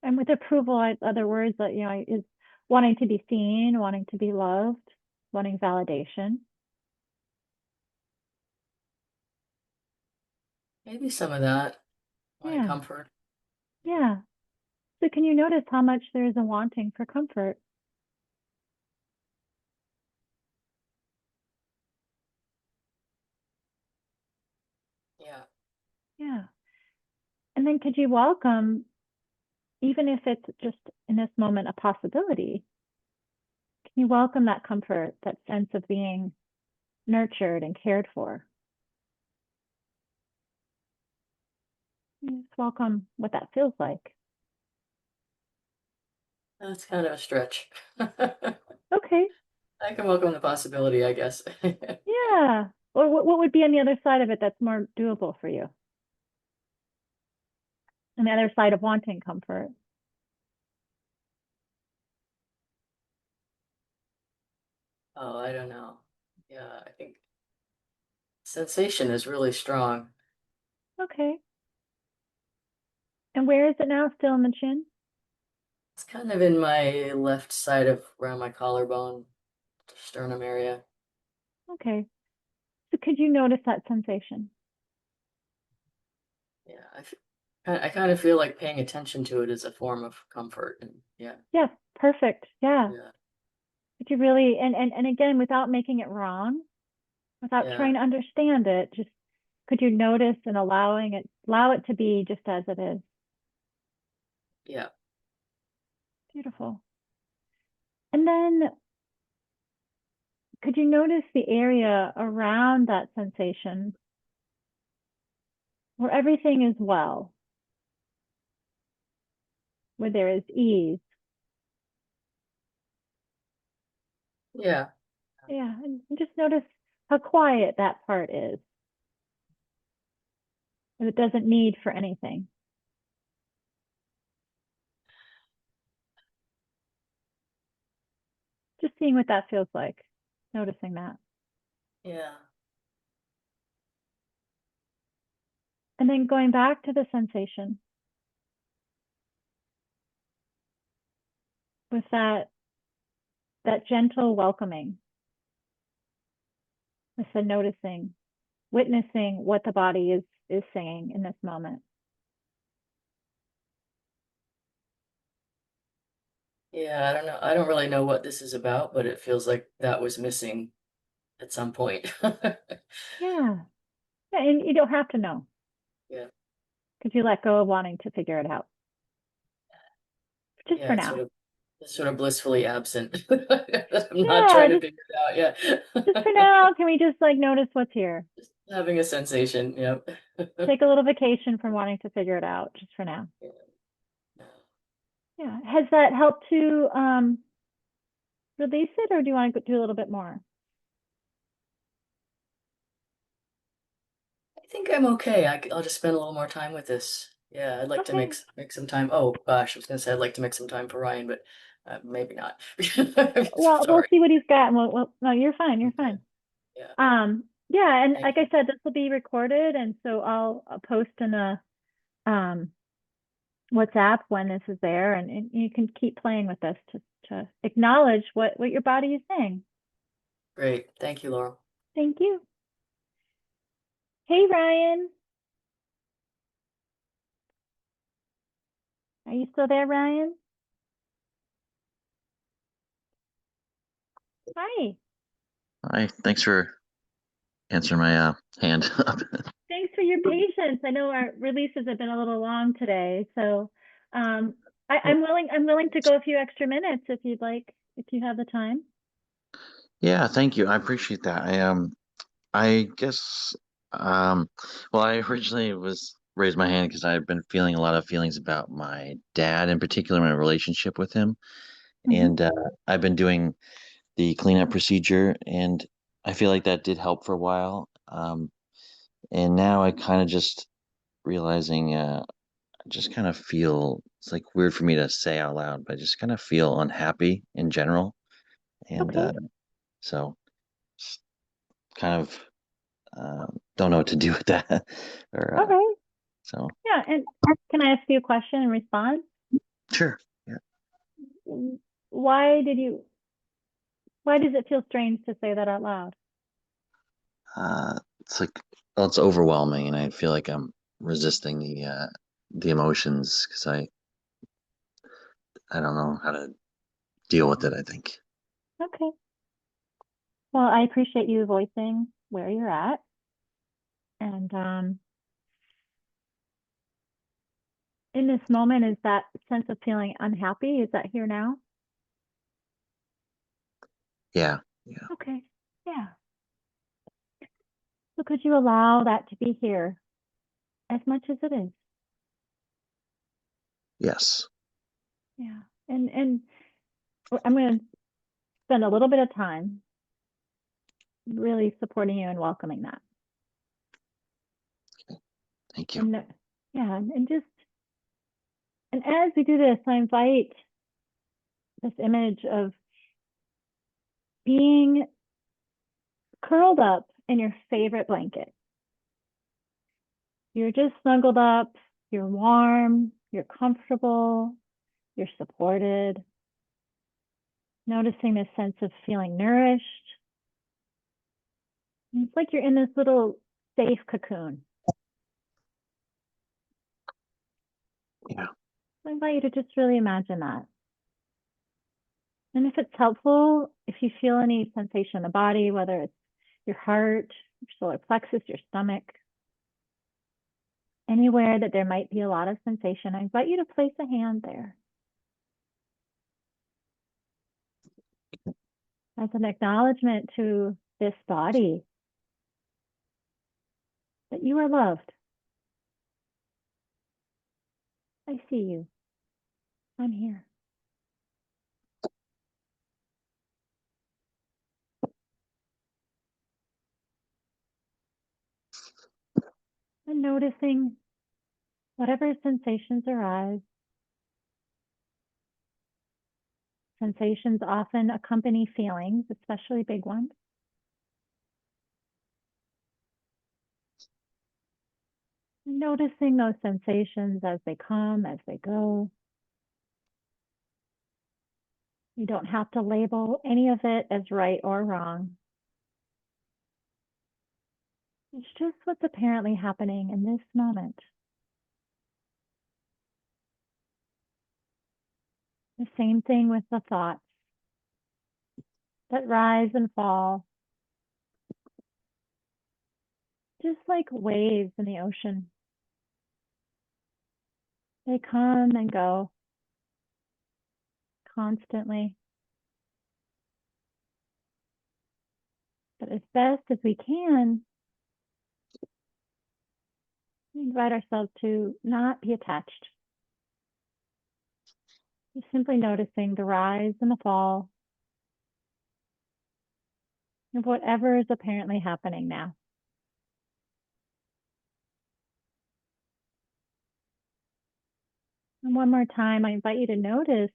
And with approval, other words that, is wanting to be seen, wanting to be loved, wanting validation. Maybe some of that. My Yeah. comfort. Yeah. So can you notice how much there is a wanting for comfort? Yeah. Yeah. And then could you welcome, even if it's just in this moment a possibility, can you welcome that comfort, that sense of being nurtured and cared for? Just welcome what that feels like. That's kind of a stretch. Okay. I can welcome the possibility, I guess. Yeah. Or what would be on the other side of it that's more doable for you? On the other side of wanting comfort. Oh, I don't know. Yeah, I think sensation is really strong. Okay. And where is it now? Still in the chin? It's kind of in my left side of around my collarbone, sternum area. Okay. So could you notice that sensation? Yeah, I kind of feel like paying attention to it is a form of comfort, and yeah, Yeah, perfect. Yeah. yeah, Could you really, and again, without making it wrong, without yeah, trying to understand it, just could you notice and allow it to be just as it is? yeah. Beautiful. And then could you notice the area around that sensation where everything is well, where there is ease? Yeah. Yeah, and just notice how quiet that part is. And it doesn't need for anything. Just seeing what that feels like, noticing that. Yeah. And then going back to the sensation with that gentle welcoming, with the noticing, witnessing what the body is saying in this moment. Yeah, I don't know. I don't really know what this is about, but it feels like that was missing at some point. Yeah. Yeah, and you don't have to know. Yeah. Could you let go of wanting to figure it out? Just Yeah, for now. it's sort of blissfully absent. I'm not Yeah, trying to just figure it out. Yeah. just for now, can we just like notice what's here? Just having a sensation. Yep. Take a little vacation from wanting to figure it out just for now. Yeah. Yeah. Has that helped to release it, or do you want to do a little bit more? I think I'm okay. I'll just spend a little more time with this. Yeah, I'd like to Okay. make some time. Oh gosh, I was gonna say I'd like to make some time for Ryan, but maybe not. Well, we'll Sorry. see what he's got, and no, you're fine. You're Okay. fine. Yeah. Yeah, and Thank like I said, this will be recorded, and so I'll post in a um WhatsApp when this is there, and you can keep playing with this to acknowledge what your body is saying. Great. Thank you, Laurel. Thank you. Hey, Ryan. Are you still there, Ryan? Hi. Hi, thanks for answering my hand up. Thanks for your patience. I know our releases have been a little long today, so I'm willing to go a few extra minutes if you'd like, if you have the time. Yeah, thank you. I appreciate that. I guess well, I originally was raised my hand because I've been feeling a lot of feelings about my dad, in particular, my relationship with him. Mhm. And I've been doing the cleanup procedure, and I feel like that did help for a while. And now I kind of just realizing I just kind of feel it's like weird for me to say out loud, but I just kind of feel unhappy in general. And Okay. so s- kind of don't know what to do with that. or Okay. so Yeah. And can I ask you a question and respond? sure. Yeah. Why did you, why does it feel strange to say that out loud? It's like, well, it's overwhelming, and I feel like I'm resisting the emotions because I don't know how to deal with it, I think. Okay. Well, I appreciate you voicing where you're at. And in this moment, is that sense of feeling unhappy? Is that here now? Yeah. Yeah. Okay. Yeah. So could you allow that to be here as much as it is? Yes. Yeah. And I'm going to spend a little bit of time really supporting you and welcoming that. Thank you. And yeah, and just and as we do this, I invite this image of being curled up in your favorite blanket. You're just snuggled up, you're warm, you're comfortable, you're supported. Noticing this sense of feeling nourished. And it's like you're in this little safe cocoon. Yeah. I invite you to just really imagine that. And if it's helpful, if you feel any sensation in the body, whether it's your heart, your solar plexus, your stomach, anywhere that there might be a lot of sensation, I invite you to place a hand there as an acknowledgement to this body that you are loved. I see you. I'm here. And noticing whatever sensations arise. Sensations often accompany feelings, especially big ones. Noticing those sensations as they come, as they go. You don't have to label any of it as right or wrong. It's just what's apparently happening in this moment. The same thing with the thoughts that rise and fall, just like waves in the ocean. They come and go constantly. But as best as we can, we invite ourselves to not be attached. Just simply noticing the rise and the fall of whatever is apparently happening now. And one more time, I invite you to notice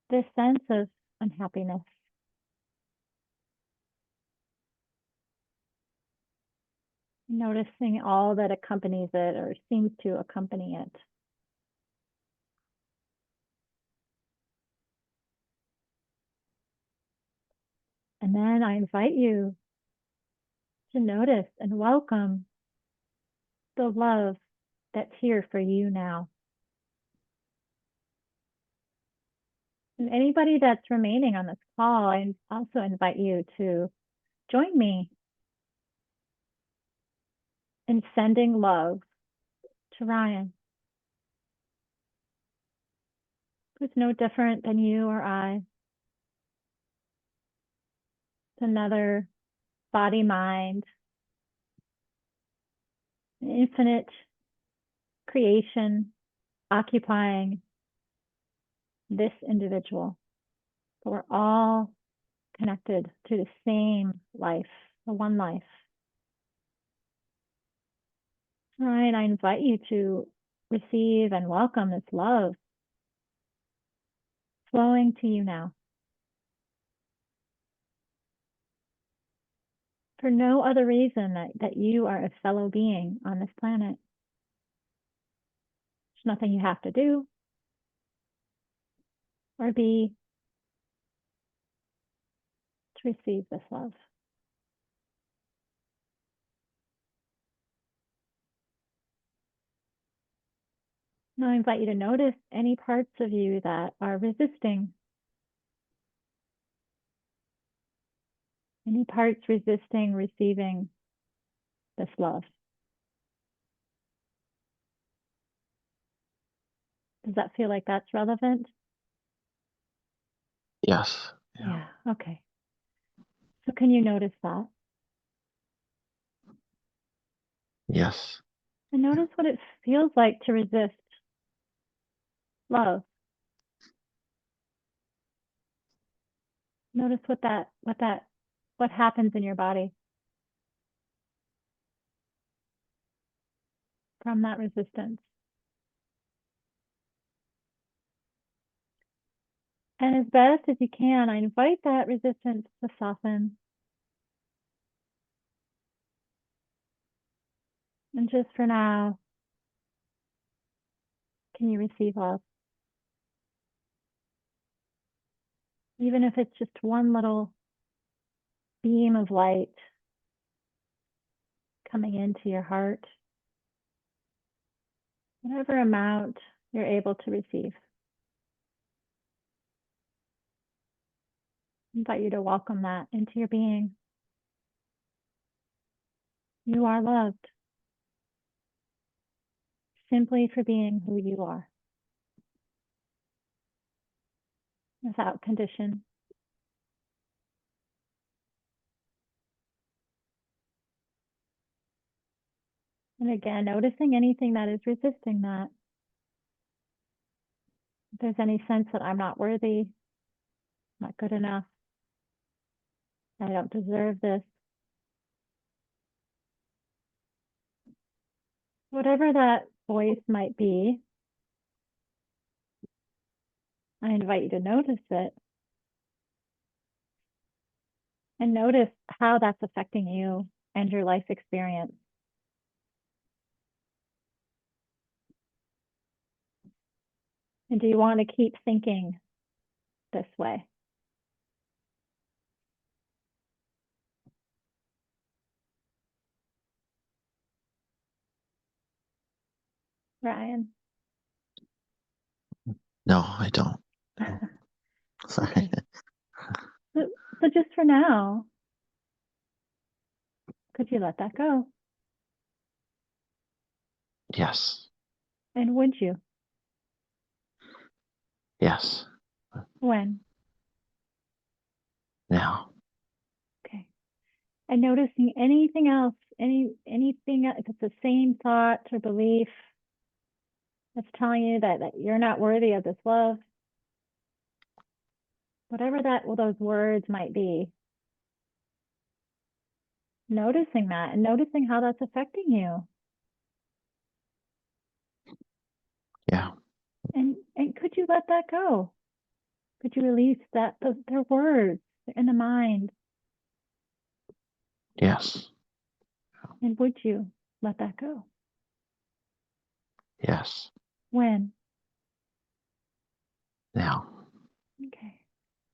this sense of unhappiness. Noticing all that accompanies it or seems to accompany it. And then I invite you to notice and welcome the love that's here for you now. And anybody that's remaining on this call, I also invite you to join me in sending love to Ryan, who's no different than you or I. It's another body, mind, infinite creation occupying this individual. But we're all connected to the same life, the one life. Ryan, I invite you to receive and welcome this love flowing to you now. For no other reason that you are a fellow being on this planet. There's nothing you have to do or be to receive this love. Now I invite you to notice any parts of you that are resisting. Any parts resisting receiving this love. Does that feel like that's relevant? Yes. Yeah, okay. So can you notice that? Yes. And notice what it feels like to resist love. Notice what happens in your body from that resistance. And as best as you can, I invite that resistance to soften. And just for now, can you receive love? Even if it's just one little beam of light coming into your heart, whatever amount you're able to receive. I invite you to welcome that into your being. You are loved simply for being who you are, without condition. And again, noticing anything that is resisting that. If there's any sense that I'm not worthy, not good enough, I don't deserve this. Whatever that voice might be, I invite you to notice it. And notice how that's affecting you and your life experience. And do you want to keep thinking this way? Ryan? No, I don't. No. Sorry. Okay. So just for now, could you let that go? Yes. And would you? Yes. When? Now. Okay. And noticing anything else, anything, if it's the same thought or belief that's telling you that you're not worthy of this love, whatever those words might be, noticing that and noticing how that's affecting you. Yeah. And could you let that go? Could you release their words in the mind? Yes. And would you let that go? Yes. When? Now. Okay.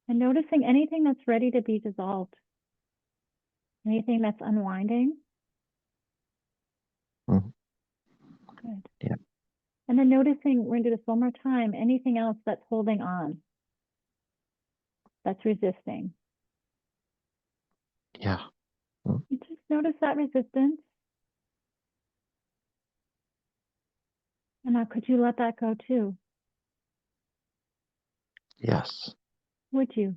And noticing anything that's ready to be dissolved. Anything that's unwinding. Mhm. Good. Yeah. And then noticing, we're going to do this one more time, anything else that's holding on. that's resisting. Yeah. You just notice that resistance. And now could you let that go too? Yes. Would you?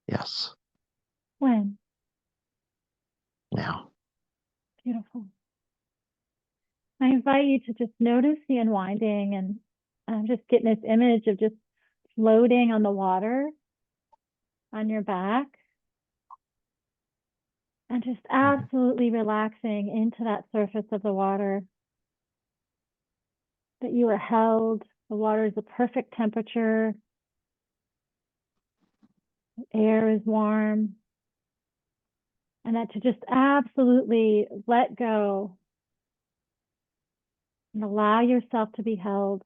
Yes. When? Now. Beautiful. I invite you to just notice the unwinding, and I'm just getting this image of just floating on the water on your back and just absolutely relaxing into that surface of the water, that you are held. The water is the perfect temperature. The air is warm. And that to just absolutely let go and allow yourself to be held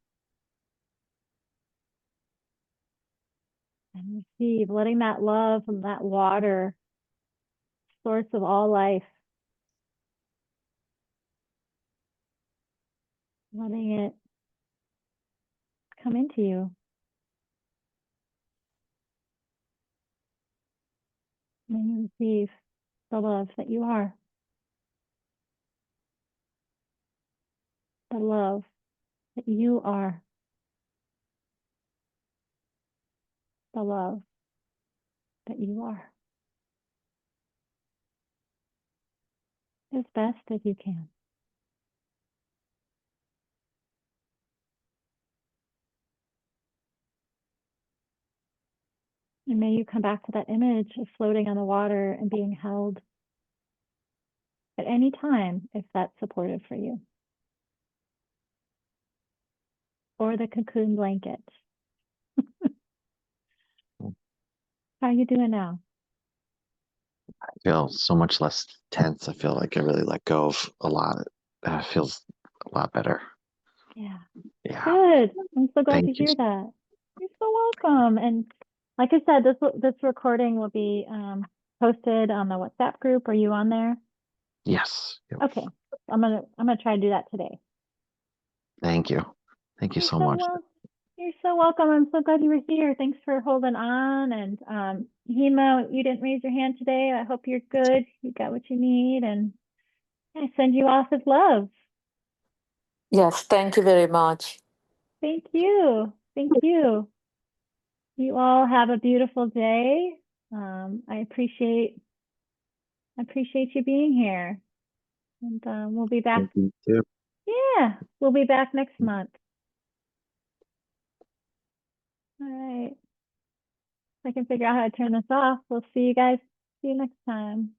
and receive, letting that love from that water, source of all life, letting it come into you. And you receive the love that you are. The love that you are. The love that you are. As best as you can. And may you come back to that image of floating on the water and being held at any time if that's supportive for you. Or the cocoon blanket. How are you doing now? I feel so much less tense. I feel like I really let go of a lot. It feels a lot better. Yeah. Yeah. Good. I'm so glad to Thank you. hear that. You're so welcome. And like I said, this recording will be posted on the WhatsApp group. Are you on there? Yes. Yep. Okay. I'm gonna try to do that today. Thank you. Thank you You're so much. You're so welcome. I'm so glad you were here. Thanks for holding on. And Hema, you didn't raise your hand today. I hope you're good. You got what you need, and I send you off with love. Yes, thank you very much. Thank you. Thank you. You all have a beautiful day. I appreciate you being here. And we'll be back. Thank you too. Yeah, we'll be back next month. All right. If I can figure out how to turn this off, we'll see you guys. See you next time.